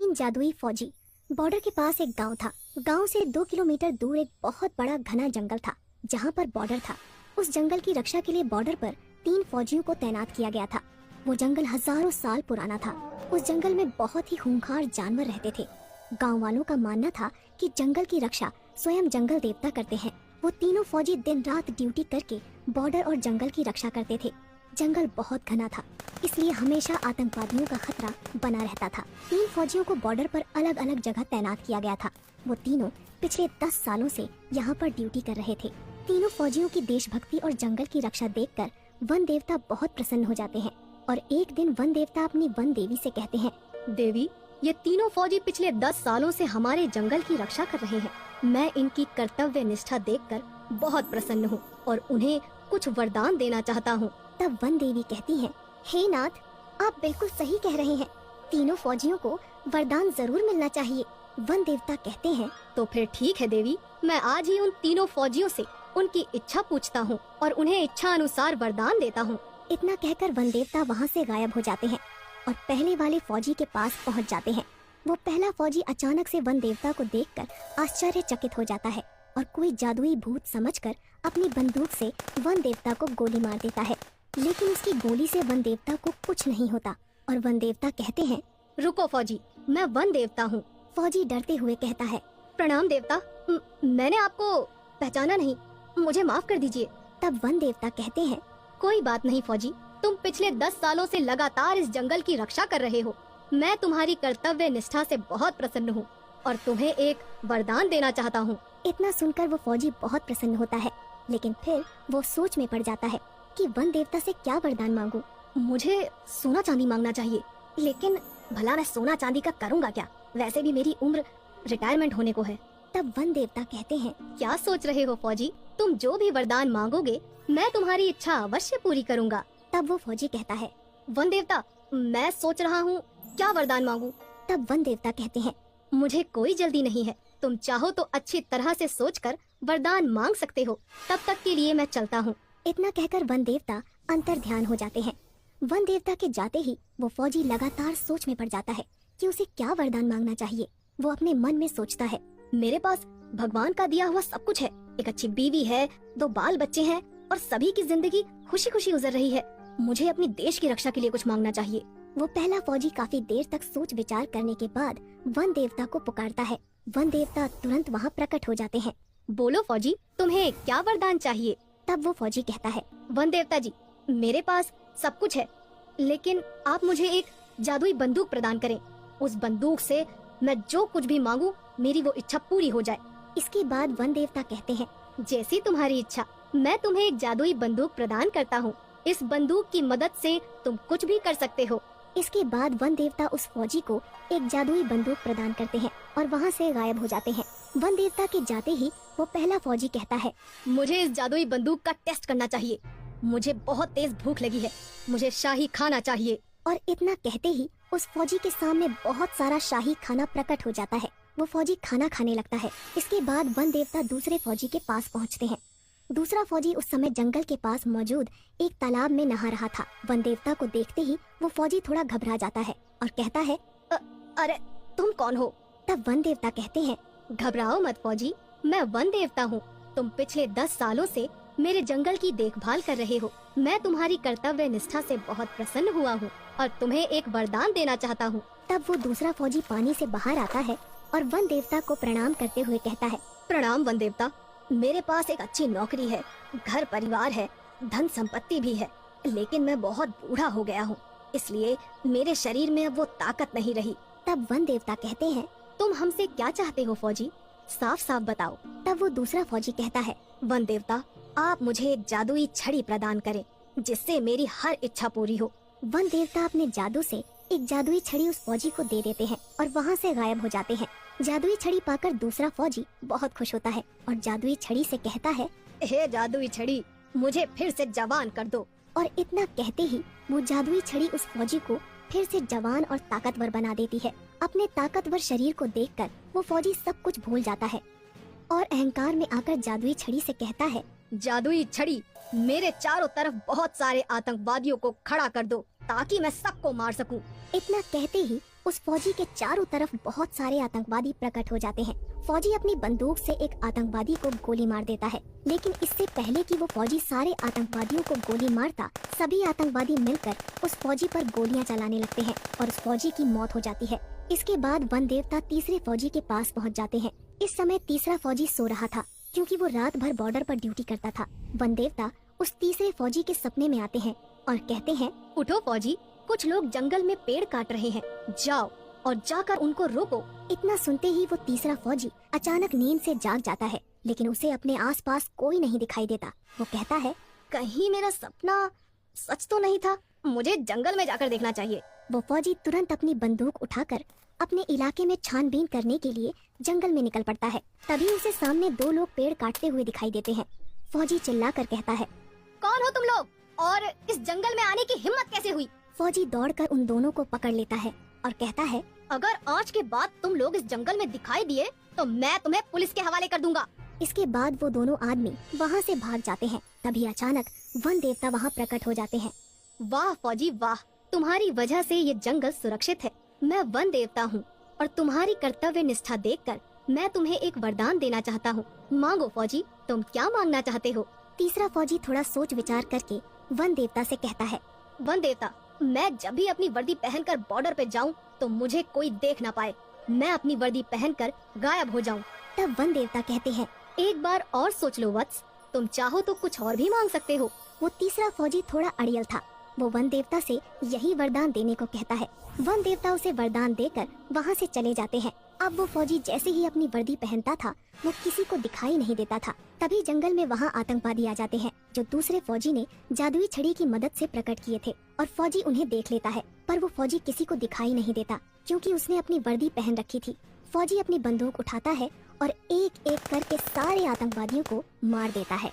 तीन जादुई फौजी। बॉर्डर के पास एक गांव था। गांव से 2 किलोमीटर दूर एक बहुत बड़ा घना जंगल था जहां पर बॉर्डर था। उस जंगल की रक्षा के लिए बॉर्डर पर 3 फौजियों को तैनात किया गया था। वो जंगल हजारों साल पुराना था। उस जंगल में बहुत ही खूंखार जानवर रहते थे। गांव वालों का मानना था कि जंगल की रक्षा स्वयं जंगल देवता करते हैं। वो तीनों फौजी दिन रात ड्यूटी करके बॉर्डर और जंगल की रक्षा करते थे। जंगल बहुत घना था, इसलिए हमेशा आतंकवादियों का खतरा बना रहता था। 3 फौजियों को बॉर्डर पर अलग अलग जगह तैनात किया गया था। वो तीनों पिछले 10 सालों से यहाँ पर ड्यूटी कर रहे थे। तीनों फौजियों की देशभक्ति और जंगल की रक्षा देखकर वन देवता बहुत प्रसन्न हो जाते हैं और एक दिन वन देवता अपनी वन देवी से कहते हैं, देवी, ये तीनों फौजी पिछले 10 सालों से हमारे जंगल की रक्षा कर रहे हैं। मैं इनकी कर्तव्य निष्ठा देखकर बहुत प्रसन्न हूँ और उन्हें कुछ वरदान देना चाहता हूँ। तब वन देवी कहती हैं, हे नाथ, आप बिल्कुल सही कह रहे हैं। तीनों फौजियों को वरदान जरूर मिलना चाहिए। वन देवता कहते हैं, तो फिर ठीक है देवी, मैं आज ही उन तीनों फौजियों से उनकी इच्छा पूछता हूँ और उन्हें इच्छा अनुसार वरदान देता हूँ। इतना कहकर वन देवता वहाँ से गायब हो जाते हैं और पहले वाले फौजी के पास पहुँच जाते हैं। वो पहला फौजी अचानक से वन देवता को देखकर आश्चर्यचकित हो जाता है और कोई जादुई भूत समझकर अपनी बंदूक से वन देवता को गोली मार देता है। लेकिन उसकी गोली से वन देवता को कुछ नहीं होता और वन देवता कहते हैं, रुको फौजी, मैं वन देवता हूँ। फौजी डरते हुए कहता है, प्रणाम देवता, मैंने आपको पहचाना नहीं, मुझे माफ कर दीजिए। तब वन देवता कहते हैं, कोई बात नहीं फौजी, तुम पिछले 10 सालों से लगातार इस जंगल की रक्षा कर रहे हो। मैं तुम्हारी कर्तव्य निष्ठा से बहुत प्रसन्न हूँ और तुम्हें एक वरदान देना चाहता हूँ। इतना सुनकर वो फौजी बहुत प्रसन्न होता है, लेकिन फिर वो सोच में पड़ जाता है कि वन देवता से क्या वरदान मांगूं। मुझे सोना चांदी मांगना चाहिए, लेकिन भला मैं सोना चांदी का करूँगा क्या? वैसे भी मेरी उम्र रिटायरमेंट होने को है। तब वन देवता कहते हैं, क्या सोच रहे हो फौजी? तुम जो भी वरदान मांगोगे मैं तुम्हारी इच्छा अवश्य पूरी करूँगा। तब वो फौजी कहता है, वन देवता, मैं सोच रहा हूँ क्या वरदान मांगूं। तब वन देवता कहते हैं, मुझे कोई जल्दी नहीं है, तुम चाहो तो अच्छी तरह से सोचकर वरदान मांग सकते हो। तब तक के लिए मैं चलता हूँ। इतना कहकर वन देवता अंतर ध्यान हो जाते हैं। वन देवता के जाते ही वो फौजी लगातार सोच में पड़ जाता है कि उसे क्या वरदान मांगना चाहिए। वो अपने मन में सोचता है, मेरे पास भगवान का दिया हुआ सब कुछ है। एक अच्छी बीवी है, 2 बाल बच्चे हैं और सभी की जिंदगी खुशी खुशी गुजर रही है। मुझे अपनी देश की रक्षा के लिए कुछ मांगना चाहिए। वो पहला फौजी काफी देर तक सोच विचार करने के बाद वन देवता को पुकारता है। वन देवता तुरंत वहाँ प्रकट हो जाते हैं। बोलो फौजी, तुम्हें क्या वरदान चाहिए? तब वो फौजी कहता है, वन देवता जी, मेरे पास सब कुछ है, लेकिन आप मुझे एक जादुई बंदूक प्रदान करें। उस बंदूक से मैं जो कुछ भी मांगूं मेरी वो इच्छा पूरी हो जाए। इसके बाद वन देवता कहते हैं, जैसी तुम्हारी इच्छा, मैं तुम्हें एक जादुई बंदूक प्रदान करता हूँ। इस बंदूक की मदद से तुम कुछ भी कर सकते हो। इसके बाद वन देवता उस फौजी को एक जादुई बंदूक प्रदान करते हैं और वहाँ से गायब हो जाते हैं। वन देवता के जाते ही वो पहला फौजी कहता है, मुझे इस जादुई बंदूक का टेस्ट करना चाहिए। मुझे बहुत तेज भूख लगी है, मुझे शाही खाना चाहिए। और इतना कहते ही उस फौजी के सामने बहुत सारा शाही खाना प्रकट हो जाता है। वो फौजी खाना खाने लगता है। इसके बाद वन देवता दूसरे फौजी के पास पहुँचते हैं। दूसरा फौजी उस समय जंगल के पास मौजूद एक तालाब में नहा रहा था। वन देवता को देखते ही वो फौजी थोड़ा घबरा जाता है और कहता है, अरे तुम कौन हो? तब वन देवता कहते हैं, घबराओ मत फौजी, मैं वन देवता हूँ। तुम पिछले 10 सालों से मेरे जंगल की देखभाल कर रहे हो। मैं तुम्हारी कर्तव्य निष्ठा से बहुत प्रसन्न हुआ हूँ और तुम्हें एक वरदान देना चाहता हूँ। तब वो दूसरा फौजी पानी से बाहर आता है और वन देवता को प्रणाम करते हुए कहता है, प्रणाम वन देवता, मेरे पास एक अच्छी नौकरी है, घर परिवार है, धन संपत्ति भी है, लेकिन मैं बहुत बूढ़ा हो गया हूँ, इसलिए मेरे शरीर में अब वो ताकत नहीं रही। तब वन देवता कहते हैं, तुम हमसे क्या चाहते हो फौजी? साफ साफ बताओ। तब वो दूसरा फौजी कहता है, वन देवता, आप मुझे एक जादुई छड़ी प्रदान करें जिससे मेरी हर इच्छा पूरी हो। वन देवता अपने जादू से एक जादुई छड़ी उस फौजी को दे देते हैं और वहाँ से गायब हो जाते हैं। जादुई छड़ी पाकर दूसरा फौजी बहुत खुश होता है और जादुई छड़ी से कहता है, हे जादुई छड़ी, मुझे फिर से जवान कर दो। और इतना कहते ही वो जादुई छड़ी उस फौजी को फिर से जवान और ताकतवर बना देती है। अपने ताकतवर शरीर को देखकर वो फौजी सब कुछ भूल जाता है और अहंकार में आकर जादुई छड़ी से कहता है, जादुई छड़ी, मेरे चारों तरफ बहुत सारे आतंकवादियों को खड़ा कर दो ताकि मैं सबको मार सकूं। इतना कहते ही उस फौजी के चारों तरफ बहुत सारे आतंकवादी प्रकट हो जाते हैं। फौजी अपनी बंदूक से एक आतंकवादी को गोली मार देता है, लेकिन इससे पहले कि वो फौजी सारे आतंकवादियों को गोली मारता, सभी आतंकवादी मिलकर उस फौजी पर गोलियां चलाने लगते हैं और उस फौजी की मौत हो जाती है। इसके बाद वन देवता तीसरे फौजी के पास पहुंच जाते हैं। इस समय तीसरा फौजी सो रहा था, क्योंकि वो रात भर बॉर्डर पर ड्यूटी करता था। वन देवता उस तीसरे फौजी के सपने में आते हैं और कहते हैं, उठो फौजी, कुछ लोग जंगल में पेड़ काट रहे हैं, जाओ और जाकर उनको रोको। इतना सुनते ही वो तीसरा फौजी अचानक नींद से जाग जाता है, लेकिन उसे अपने आसपास कोई नहीं दिखाई देता। वो कहता है, कहीं मेरा सपना सच तो नहीं था, मुझे जंगल में जाकर देखना चाहिए। वो फौजी तुरंत अपनी बंदूक उठाकर अपने इलाके में छानबीन करने के लिए जंगल में निकल पड़ता है। तभी उसे सामने दो लोग पेड़ काटते हुए दिखाई देते हैं। फौजी चिल्लाकर कहता है, कौन हो तुम लोग और इस जंगल में आने की हिम्मत कैसे हुई? फौजी दौड़कर उन दोनों को पकड़ लेता है और कहता है, अगर आज के बाद तुम लोग इस जंगल में दिखाई दिए तो मैं तुम्हें पुलिस के हवाले कर दूंगा। इसके बाद वो दोनों आदमी वहाँ से भाग जाते हैं। तभी अचानक वन देवता वहाँ प्रकट हो जाते हैं। वाह फौजी वाह, तुम्हारी वजह से ये जंगल सुरक्षित है। मैं वन देवता हूँ और तुम्हारी कर्तव्य निष्ठा देखकर मैं तुम्हें एक वरदान देना चाहता हूँ। मांगो फौजी, तुम क्या मांगना चाहते हो? तीसरा फौजी थोड़ा सोच विचार करके वन देवता से कहता है, वन देवता, मैं जब भी अपनी वर्दी पहनकर बॉर्डर पे जाऊं तो मुझे कोई देख ना पाए। मैं अपनी वर्दी पहनकर गायब हो जाऊं। तब वन देवता कहते हैं, एक बार और सोच लो वत्स, तुम चाहो तो कुछ और भी मांग सकते हो। वो तीसरा फौजी थोड़ा अड़ियल था। वो वन देवता से यही वरदान देने को कहता है। वन देवता उसे वरदान देकर वहाँ से चले जाते हैं। अब वो फौजी जैसे ही अपनी वर्दी पहनता था, वो किसी को दिखाई नहीं देता था। तभी जंगल में वहाँ आतंकवादी आ जाते हैं, जो दूसरे फौजी ने जादुई छड़ी की मदद से प्रकट किए थे, और फौजी उन्हें देख लेता है। पर वो फौजी किसी को दिखाई नहीं देता, क्योंकि उसने अपनी वर्दी पहन रखी थी। फौजी अपनी बंदूक उठाता है और एक एक करके सारे आतंकवादियों को मार देता है।